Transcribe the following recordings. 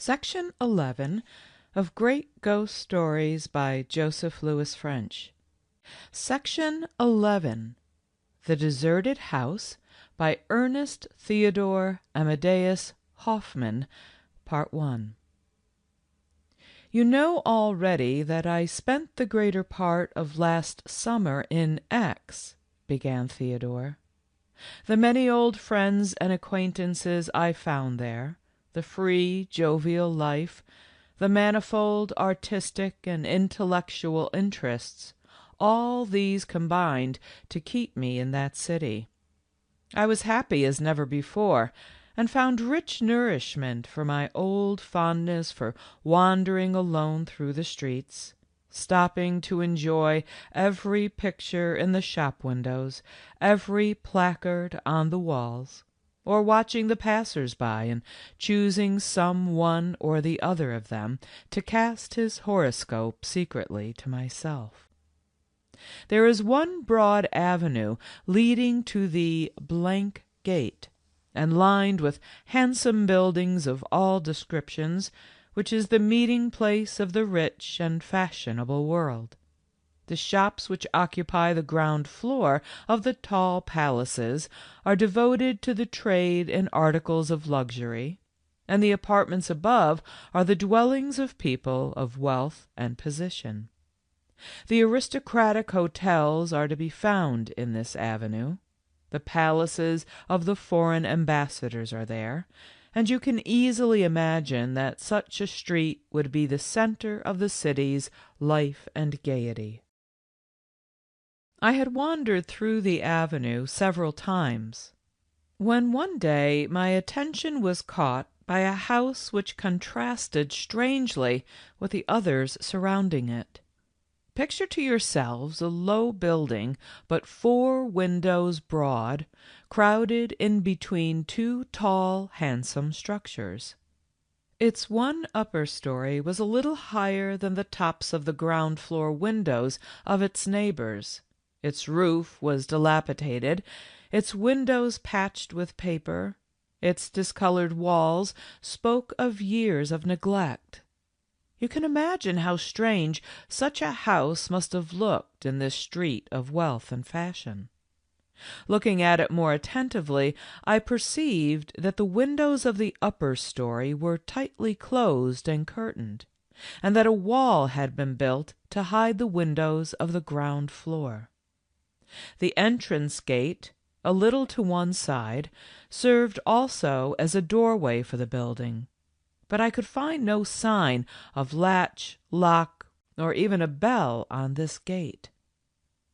Section 11 of Great Ghost Stories by Joseph Louis French. Section 11, The Deserted House by Ernest Theodore Amadeus Hoffmann, Part 1. You know already that I spent the greater part of last summer in X, began Theodore. The many old friends and acquaintances I found there, the free, jovial life, the manifold artistic and intellectual interests, all these combined to keep me in that city. I was happy as never before, and found rich nourishment for my old fondness for wandering alone through the streets, stopping to enjoy every picture in the shop windows, every placard on the walls, or watching the passers-by and choosing some one or the other of them to cast his horoscope secretly to myself. There is one broad avenue leading to the blank gate, and lined with handsome buildings of all descriptions, which is the meeting place of the rich and fashionable world. The shops which occupy the ground floor of the tall palaces are devoted to the trade in articles of luxury, and the apartments above are the dwellings of people of wealth and position. The aristocratic hotels are to be found in this avenue. The palaces of the foreign ambassadors are there, and you can easily imagine that such a street would be the center of the city's life and gaiety. I had wandered through the avenue several times, when one day my attention was caught by a house which contrasted strangely with the others surrounding it. Picture to yourselves a low building, but 4 windows broad, crowded in between 2 tall, handsome structures. Its one upper story was a little higher than the tops of the ground floor windows of its neighbors. Its roof was dilapidated, its windows patched with paper, its discolored walls spoke of years of neglect. You can imagine how strange such a house must have looked in this street of wealth and fashion. Looking at it more attentively, I perceived that the windows of the upper story were tightly closed and curtained, and that a wall had been built to hide the windows of the ground floor. The entrance gate, a little to one side, served also as a doorway for the building, but I could find no sign of latch, lock, or even a bell on this gate.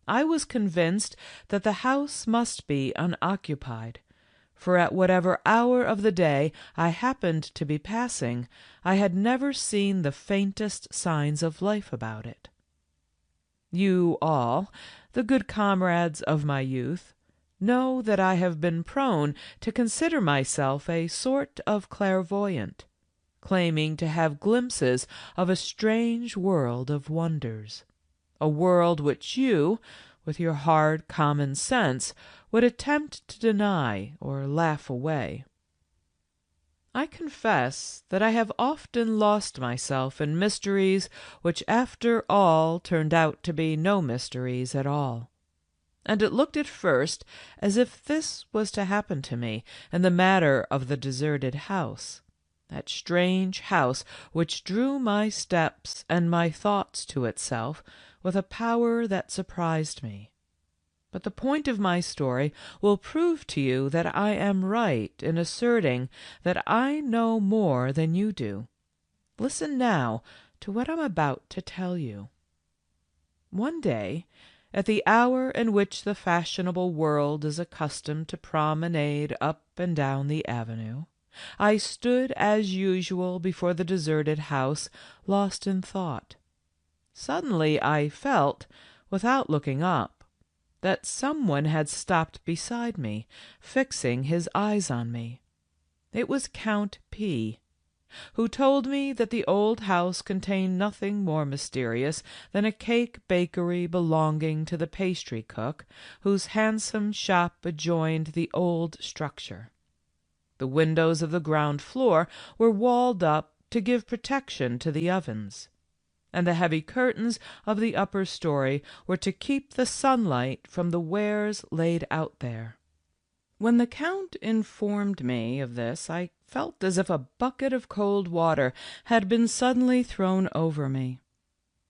I was convinced that the house must be unoccupied, for at whatever hour of the day I happened to be passing, I had never seen the faintest signs of life about it. You all, the good comrades of my youth, know that I have been prone to consider myself a sort of clairvoyant, claiming to have glimpses of a strange world of wonders, a world which you, with your hard common sense, would attempt to deny or laugh away. I confess that I have often lost myself in mysteries which after all turned out to be no mysteries at all. And it looked at first as if this was to happen to me in the matter of the deserted house, that strange house which drew my steps and my thoughts to itself with a power that surprised me. But the point of my story will prove to you that I am right in asserting that I know more than you do. Listen now to what I'm about to tell you. One day, at the hour in which the fashionable world is accustomed to promenade up and down the avenue, I stood as usual before the deserted house, lost in thought. Suddenly I felt, without looking up, that someone had stopped beside me, fixing his eyes on me. It was Count P., who told me that the old house contained nothing more mysterious than a cake bakery belonging to the pastry cook, whose handsome shop adjoined the old structure. The windows of the ground floor were walled up to give protection to the ovens, and the heavy curtains of the upper story were to keep the sunlight from the wares laid out there. When the Count informed me of this, I felt as if a bucket of cold water had been suddenly thrown over me.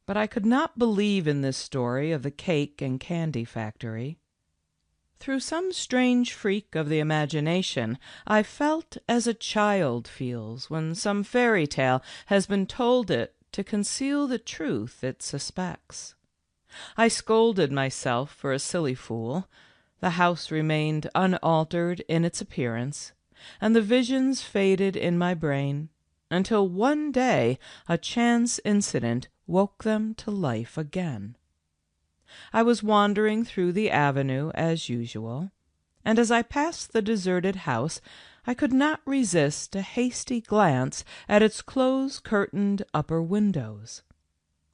But I could not believe in this story of the cake and candy factory. Through some strange freak of the imagination, I felt as a child feels when some fairy tale has been told it to conceal the truth it suspects. I scolded myself for a silly fool. The house remained unaltered in its appearance, and the visions faded in my brain, until one day a chance incident woke them to life again. I was wandering through the avenue as usual, and as I passed the deserted house, I could not resist a hasty glance at its close-curtained upper windows.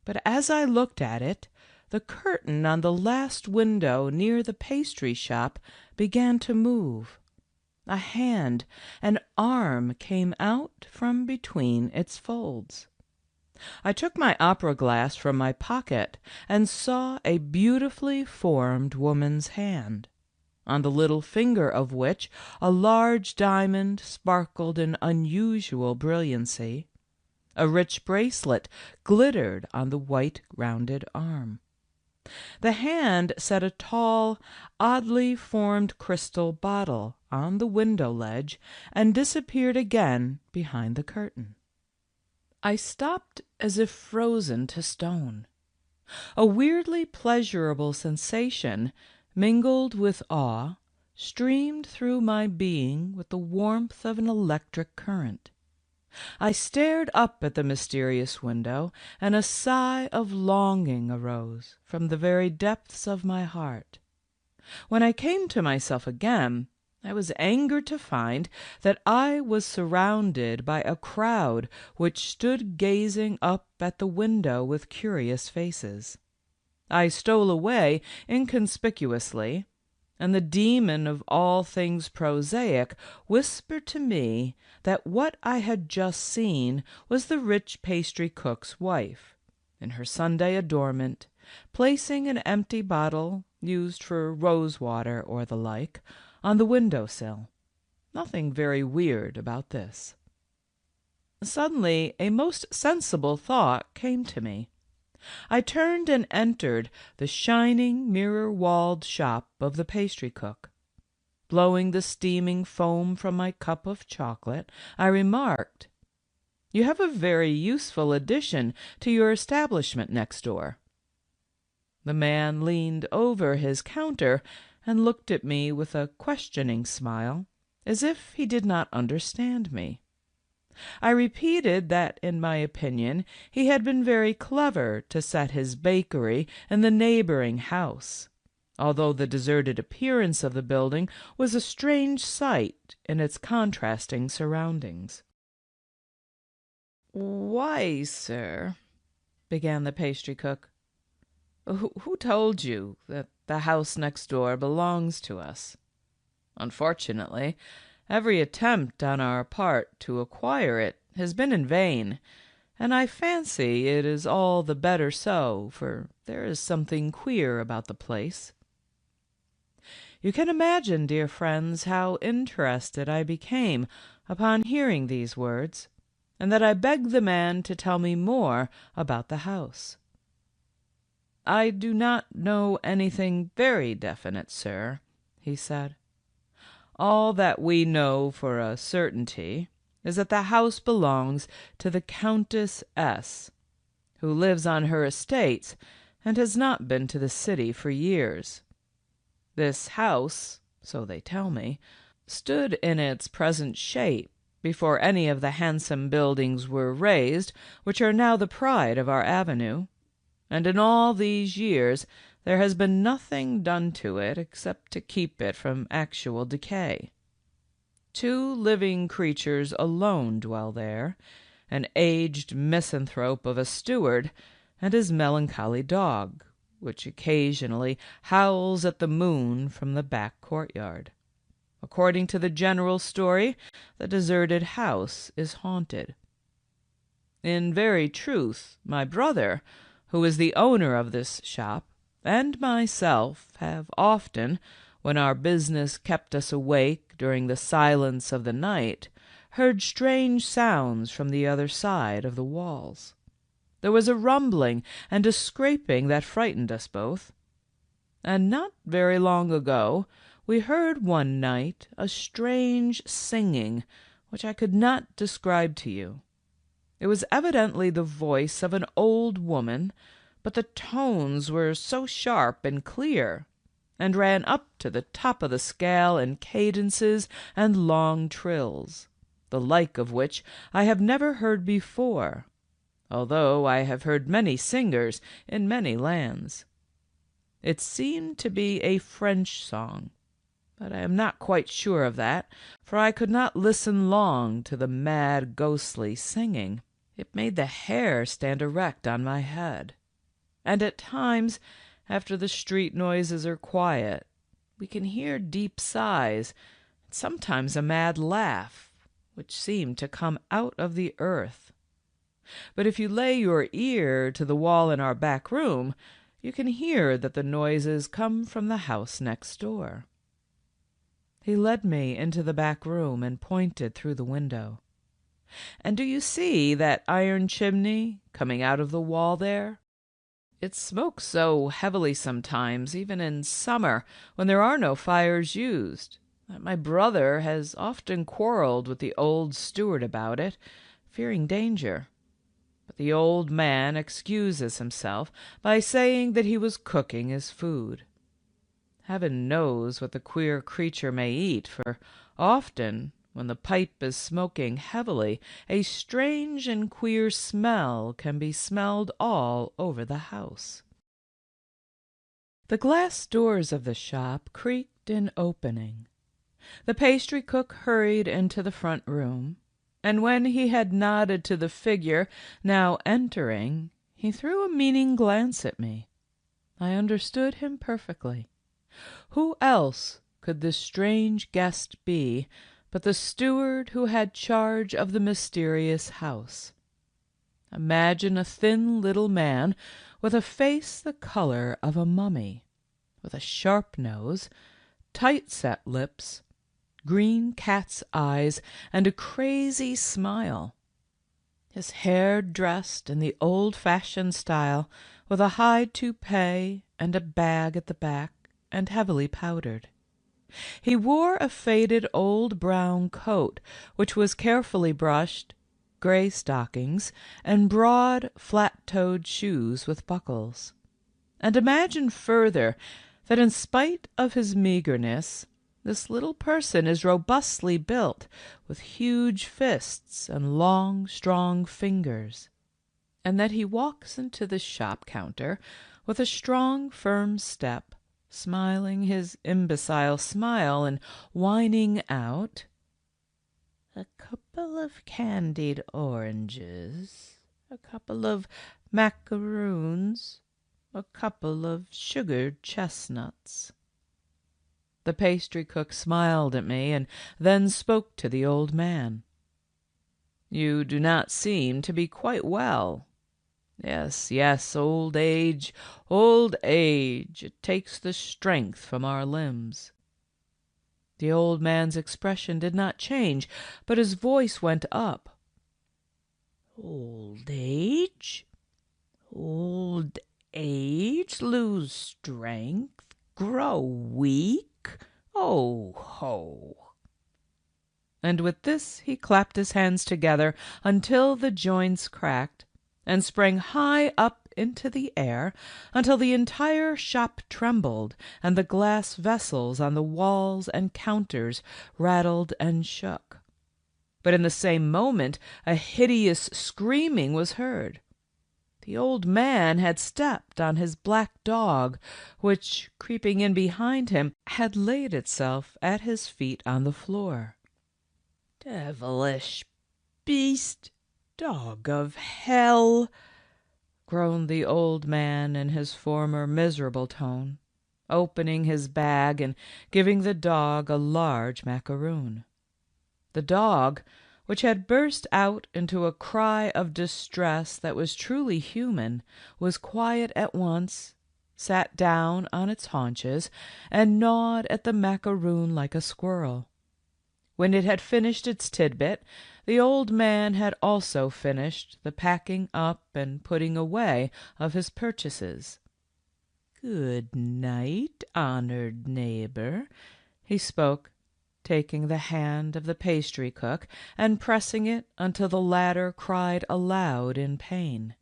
But as I looked at it, the curtain on the last window near the pastry shop began to move. A hand, an arm came out from between its folds. I took my opera glass from my pocket and saw a beautifully formed woman's hand, on the little finger of which a large diamond sparkled in unusual brilliancy. A rich bracelet glittered on the white rounded arm. The hand set a tall, oddly formed crystal bottle on the window ledge and disappeared again behind the curtain. I stopped as if frozen to stone. A weirdly pleasurable sensation, mingled with awe, streamed through my being with the warmth of an electric current. I stared up at the mysterious window, and a sigh of longing arose from the very depths of my heart. When I came to myself again, I was angered to find that I was surrounded by a crowd which stood gazing up at the window with curious faces. I stole away inconspicuously, and the demon of all things prosaic whispered to me that what I had just seen was the rich pastry cook's wife, in her Sunday adornment, placing an empty bottle, used for rose water or the like, on the window-sill. Nothing very weird about this. Suddenly a most sensible thought came to me. I turned and entered the shining mirror-walled shop of the pastry cook. Blowing the steaming foam from my cup of chocolate, I remarked, "You have a very useful addition to your establishment next door." The man leaned over his counter and looked at me with a questioning smile, as if he did not understand me. I repeated that, in my opinion, he had been very clever to set his bakery in the neighboring house, although the deserted appearance of the building was a strange sight in its contrasting surroundings. "Why, sir," began the pastry cook, who told you that the house next door belongs to us? Unfortunately, every attempt on our part to acquire it has been in vain, and I fancy it is all the better so, for there is something queer about the place." You can imagine, dear friends, how interested I became upon hearing these words, and that I begged the man to tell me more about the house. "I do not know anything very definite, sir," he said. "All that we know for a certainty is that the house belongs to the Countess S., who lives on her estates and has not been to the city for years. This house, so they tell me, stood in its present shape before any of the handsome buildings were raised which are now the pride of our avenue, and in all these years there has been nothing done to it except to keep it from actual decay. 2 living creatures alone dwell there, an aged misanthrope of a steward and his melancholy dog, which occasionally howls at the moon from the back courtyard. According to the general story, the deserted house is haunted. In very truth, my brother, who is the owner of this shop, and myself have often, when our business kept us awake during the silence of the night, heard strange sounds from the other side of the walls. There was a rumbling and a scraping that frightened us both. And not very long ago we heard one night a strange singing which I could not describe to you. It was evidently the voice of an old woman, but the tones were so sharp and clear, and ran up to the top of the scale in cadences and long trills, the like of which I have never heard before, although I have heard many singers in many lands. It seemed to be a French song, but I am not quite sure of that, for I could not listen long to the mad, ghostly singing. It made the hair stand erect on my head. And at times, after the street noises are quiet, we can hear deep sighs, and sometimes a mad laugh, which seem to come out of the earth. But if you lay your ear to the wall in our back room, you can hear that the noises come from the house next door. He led me into the back room and pointed through the window. And do you see that iron chimney coming out of the wall there? It smokes so heavily sometimes, even in summer, when there are no fires used, that my brother has often quarreled with the old steward about it, fearing danger. But the old man excuses himself by saying that he was cooking his food. Heaven knows what the queer creature may eat, for often, when the pipe is smoking heavily, a strange and queer smell can be smelled all over the house. The glass doors of the shop creaked in opening. The pastry cook hurried into the front room, and when he had nodded to the figure now entering, he threw a meaning glance at me. I understood him perfectly. Who else could this strange guest be but the steward who had charge of the mysterious house? Imagine a thin little man with a face the color of a mummy, with a sharp nose, tight-set lips, green cat's eyes, and a crazy smile. His hair dressed in the old-fashioned style, with a high toupee and a bag at the back, and heavily powdered. He wore a faded old brown coat, which was carefully brushed, gray stockings, and broad, flat-toed shoes with buckles. And imagine further that in spite of his meagreness, this little person is robustly built, with huge fists and long, strong fingers, and that he walks into the shop counter with a strong, firm step, smiling his imbecile smile and whining out, "A couple of candied oranges, a couple of macaroons, a couple of sugared chestnuts." The pastry cook smiled at me and then spoke to the old man. "You do not seem to be quite well. Yes, yes, old age, it takes the strength from our limbs." The old man's expression did not change, but his voice went up. "Old age? Old age? Lose strength? Grow weak? Oh, ho!" And with this he clapped his hands together until the joints cracked, and sprang high up into the air until the entire shop trembled, and the glass vessels on the walls and counters rattled and shook. But in the same moment a hideous screaming was heard. The old man had stepped on his black dog, which, creeping in behind him, had laid itself at his feet on the floor. "Devilish beast! Dog of hell!" groaned the old man in his former miserable tone, opening his bag and giving the dog a large macaroon. The dog, which had burst out into a cry of distress that was truly human, was quiet at once, sat down on its haunches, and gnawed at the macaroon like a squirrel. When it had finished its tidbit, the old man had also finished the packing up and putting away of his purchases. "Good night, honored neighbor," he spoke, taking the hand of the pastry cook and pressing it until the latter cried aloud in pain.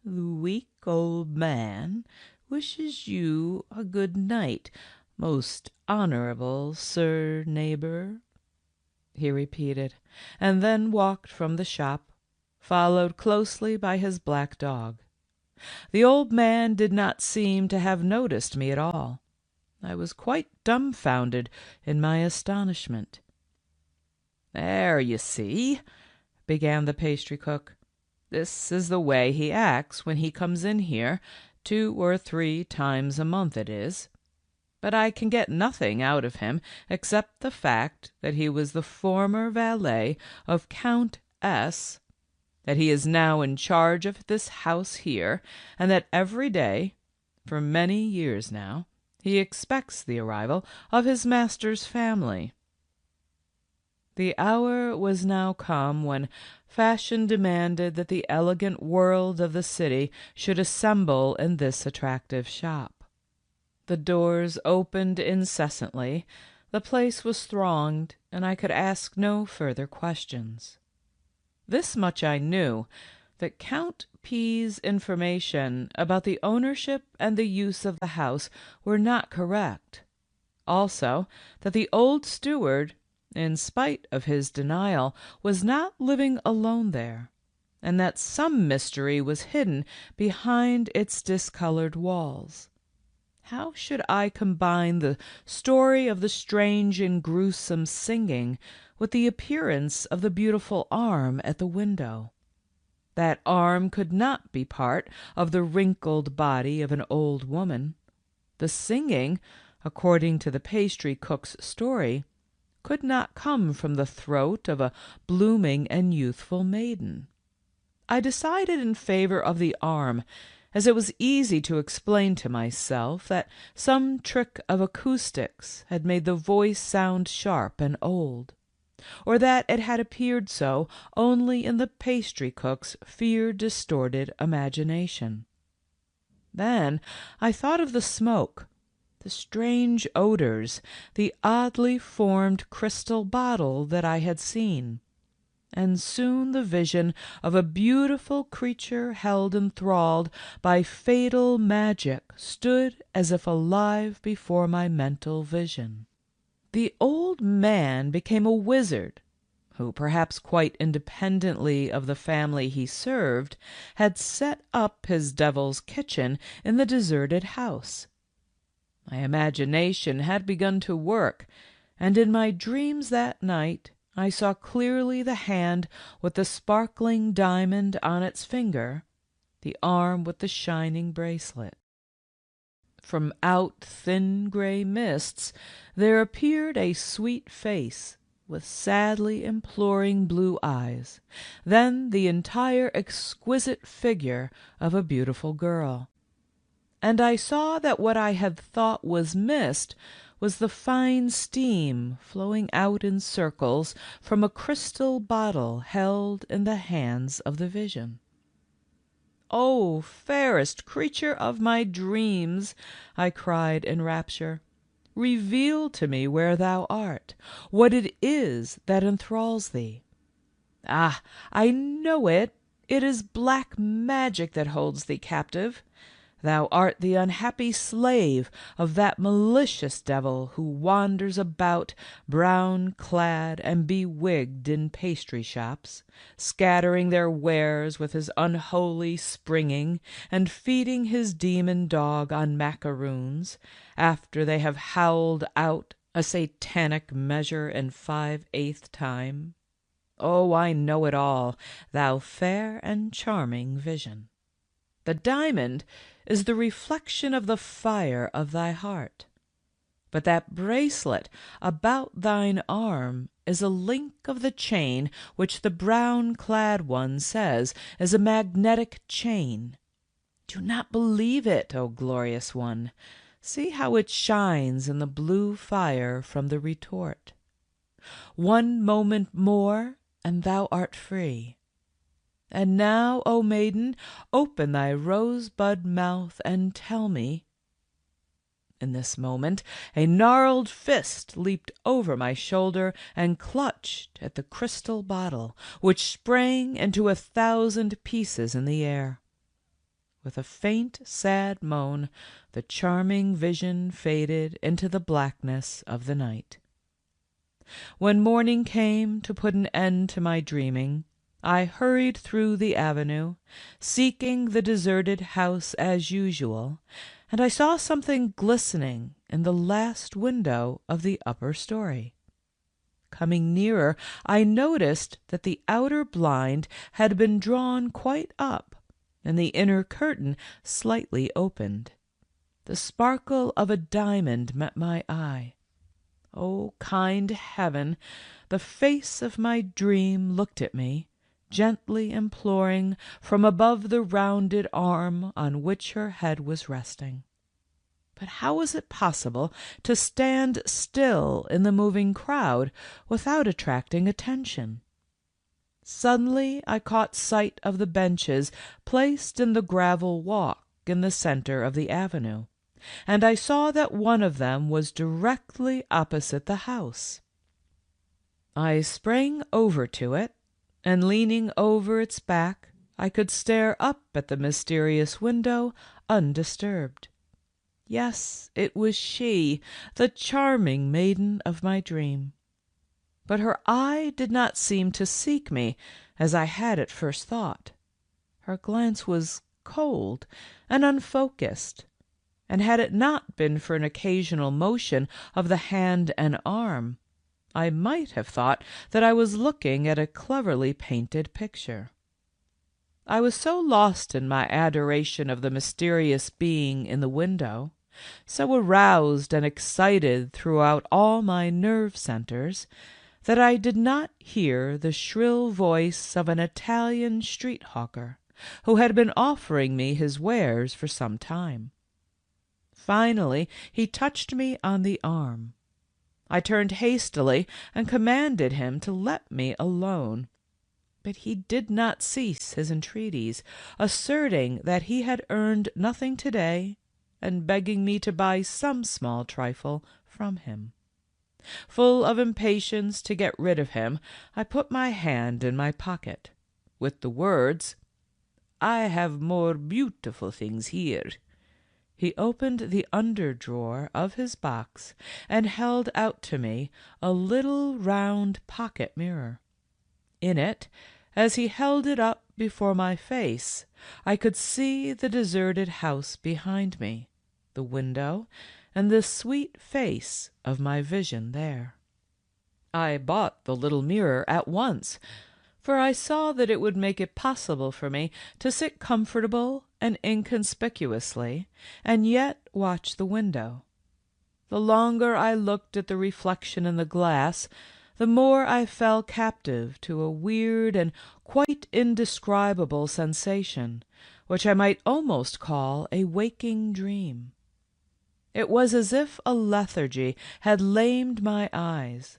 "The weak old man wishes you a good night, most honorable sir neighbor," he repeated, and then walked from the shop, followed closely by his black dog. The old man did not seem to have noticed me at all. I was quite dumbfounded in my astonishment. "There, you see," began the pastry cook. "This is the way he acts when he comes in here, 2 or 3 times a month it is. But I can get nothing out of him except the fact that he was the former valet of Count S., that he is now in charge of this house here, and that every day, for many years now, he expects the arrival of his master's family." The hour was now come when fashion demanded that the elegant world of the city should assemble in this attractive shop. The doors opened incessantly, the place was thronged, and I could ask no further questions. This much I knew, that Count P.'s information about the ownership and the use of the house were not correct. Also, that the old steward, in spite of his denial, was not living alone there, and that some mystery was hidden behind its discolored walls. How should I combine the story of the strange and gruesome singing with the appearance of the beautiful arm at the window? That arm could not be part of the wrinkled body of an old woman. The singing, according to the pastry cook's story, could not come from the throat of a blooming and youthful maiden. I decided in favor of the arm, as it was easy to explain to myself that some trick of acoustics had made the voice sound sharp and old, or that it had appeared so only in the pastry cook's fear-distorted imagination. Then I thought of the smoke, the strange odors, the oddly formed crystal bottle that I had seen, and soon the vision of a beautiful creature held enthralled by fatal magic stood as if alive before my mental vision. The old man became a wizard, who, perhaps quite independently of the family he served, had set up his devil's kitchen in the deserted house. My imagination had begun to work, and in my dreams that night I saw clearly the hand with the sparkling diamond on its finger, the arm with the shining bracelet. From out thin gray mists there appeared a sweet face with sadly imploring blue eyes, then the entire exquisite figure of a beautiful girl. And I saw that what I had thought was mist was the fine steam flowing out in circles from a crystal bottle held in the hands of the vision. "O fairest creature of my dreams," I cried in rapture, "reveal to me where thou art, what it is that enthralls thee. Ah, I know it! It is black magic that holds thee captive. Thou art the unhappy slave of that malicious devil who wanders about brown-clad and bewigged in pastry shops, scattering their wares with his unholy springing and feeding his demon dog on macaroons after they have howled out a satanic measure in 5/8 time. Oh, I know it all, thou fair and charming vision. The diamond is the reflection of the fire of thy heart, but that bracelet about thine arm is a link of the chain which the brown-clad one says is a magnetic chain. Do not believe it, O glorious one. See how it shines in the blue fire from the retort. One moment more, and thou art free. And now, O maiden, open thy rosebud mouth and tell me. In this moment a gnarled fist leaped over my shoulder and clutched at the crystal bottle, which sprang into 1,000 pieces in the air. With a faint, sad moan, the charming vision faded into the blackness of the night. When morning came to put an end to my dreaming, I hurried through the avenue, seeking the deserted house as usual, and I saw something glistening in the last window of the upper story. Coming nearer, I noticed that the outer blind had been drawn quite up, and the inner curtain slightly opened. The sparkle of a diamond met my eye. Oh, kind heaven, the face of my dream looked at me, gently imploring from above the rounded arm on which her head was resting. But how was it possible to stand still in the moving crowd without attracting attention? Suddenly I caught sight of the benches placed in the gravel walk in the center of the avenue, and I saw that one of them was directly opposite the house. I sprang over to it, and leaning over its back, I could stare up at the mysterious window undisturbed. Yes, it was she, the charming maiden of my dream. But her eye did not seem to seek me, as I had at first thought. Her glance was cold and unfocused, and had it not been for an occasional motion of the hand and arm, I might have thought that I was looking at a cleverly painted picture. I was so lost in my adoration of the mysterious being in the window, so aroused and excited throughout all my nerve centers, that I did not hear the shrill voice of an Italian street hawker who had been offering me his wares for some time. Finally he touched me on the arm. I turned hastily and commanded him to let me alone, but he did not cease his entreaties, asserting that he had earned nothing to-day, and begging me to buy some small trifle from him. Full of impatience to get rid of him, I put my hand in my pocket, with the words, "I have more beautiful things here." He opened the under drawer of his box and held out to me a little round pocket mirror. In it, as he held it up before my face, I could see the deserted house behind me, the window, and the sweet face of my vision there. I bought the little mirror at once, for I saw that it would make it possible for me to sit comfortable and inconspicuously, and yet watch the window. The longer I looked at the reflection in the glass, the more I fell captive to a weird and quite indescribable sensation, which I might almost call a waking dream. It was as if a lethargy had lamed my eyes,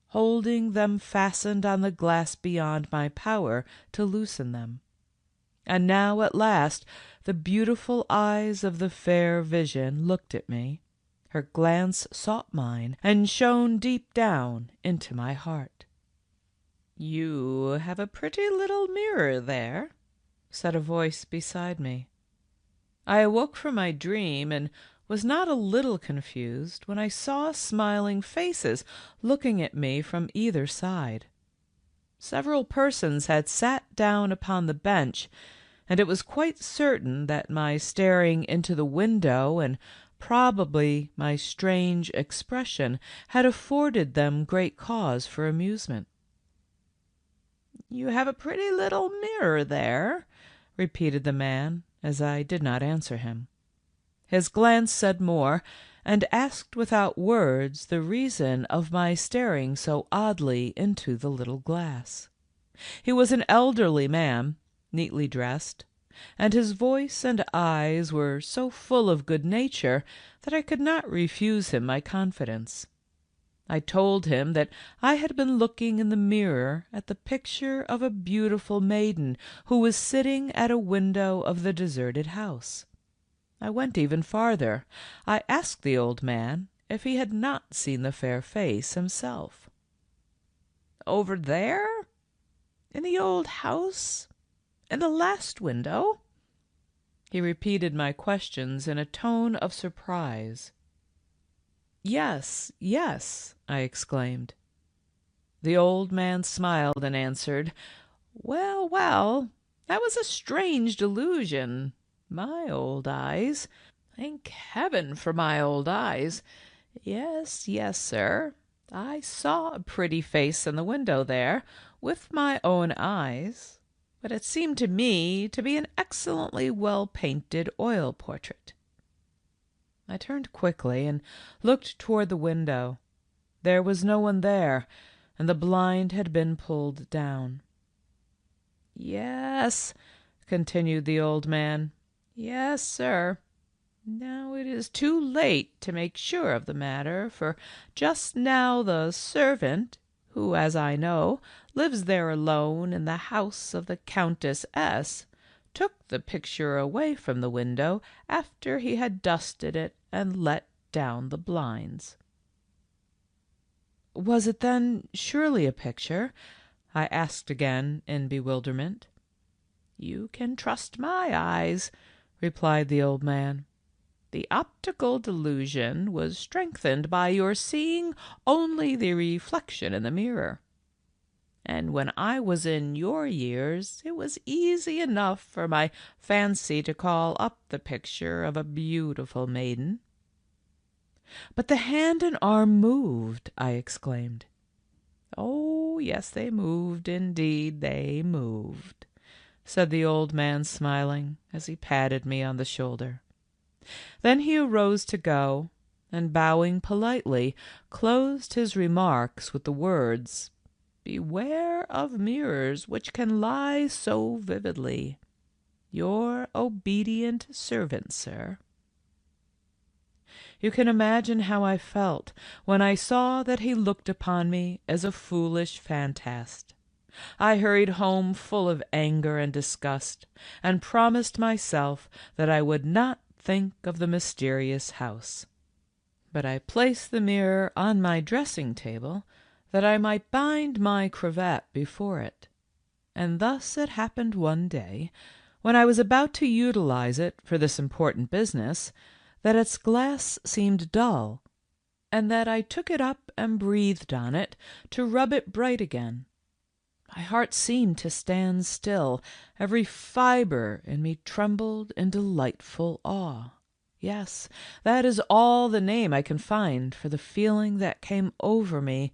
holding them fastened on the glass beyond my power to loosen them. And now at last the beautiful eyes of the fair vision looked at me. Her glance sought mine and shone deep down into my heart. "You have a pretty little mirror there," said a voice beside me. I awoke from my dream and was not a little confused when I saw smiling faces looking at me from either side. Several persons had sat down upon the bench, and it was quite certain that my staring into the window and probably my strange expression had afforded them great cause for amusement. "You have a pretty little mirror there," repeated the man, as I did not answer him. His glance said more, and asked without words the reason of my staring so oddly into the little glass. He was an elderly man, neatly dressed, and his voice and eyes were so full of good nature that I could not refuse him my confidence. I told him that I had been looking in the mirror at the picture of a beautiful maiden who was sitting at a window of the deserted house. I went even farther. I asked the old man if he had not seen the fair face himself. "Over there? In the old house? In the last window?" He repeated my questions in a tone of surprise. "Yes, yes," I exclaimed. The old man smiled and answered, "Well, well, that was a strange delusion. My old eyes. Thank heaven for my old eyes. Yes, yes, sir. I saw a pretty face in the window there, with my own eyes, but it seemed to me to be an excellently well-painted oil portrait." I turned quickly and looked toward the window. There was no one there, and the blind had been pulled down. "Yes," continued the old man. "Yes, sir. Now it is too late to make sure of the matter, for just now the servant, who, as I know, lives there alone in the house of the Countess S., took the picture away from the window after he had dusted it and let down the blinds." "Was it then surely a picture?" I asked again in bewilderment. "You can trust my eyes," replied the old man. "The optical delusion was strengthened by your seeing only the reflection in the mirror. And when I was in your years, it was easy enough for my fancy to call up the picture of a beautiful maiden." "But the hand and arm moved," I exclaimed. "Oh, yes, they moved, indeed they moved," said the old man, smiling, as he patted me on the shoulder. Then he arose to go, and bowing politely, closed his remarks with the words, "Beware of mirrors which can lie so vividly. Your obedient servant, sir." You can imagine how I felt when I saw that he looked upon me as a foolish fantast. I hurried home full of anger and disgust, and promised myself that I would not think of the mysterious house. But I placed the mirror on my dressing-table that I might bind my cravat before it. And thus it happened one day, when I was about to utilize it for this important business, that its glass seemed dull, and that I took it up and breathed on it to rub it bright again. My heart seemed to stand still. Every fibre in me trembled in delightful awe. Yes, that is all the name I can find for the feeling that came over me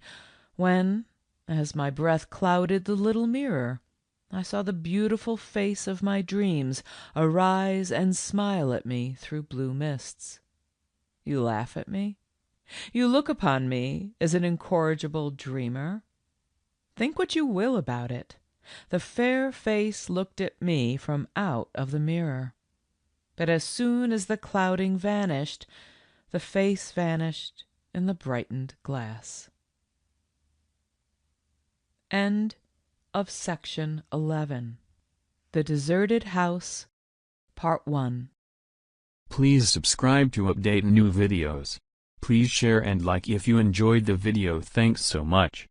when, as my breath clouded the little mirror, I saw the beautiful face of my dreams arise and smile at me through blue mists. You laugh at me? You look upon me as an incorrigible dreamer? Think what you will about it. The fair face looked at me from out of the mirror. But as soon as the clouding vanished, the face vanished in the brightened glass. End of section 11. The Deserted House, part 1. Please subscribe to update new videos. Please share and like if you enjoyed the video. Thanks so much.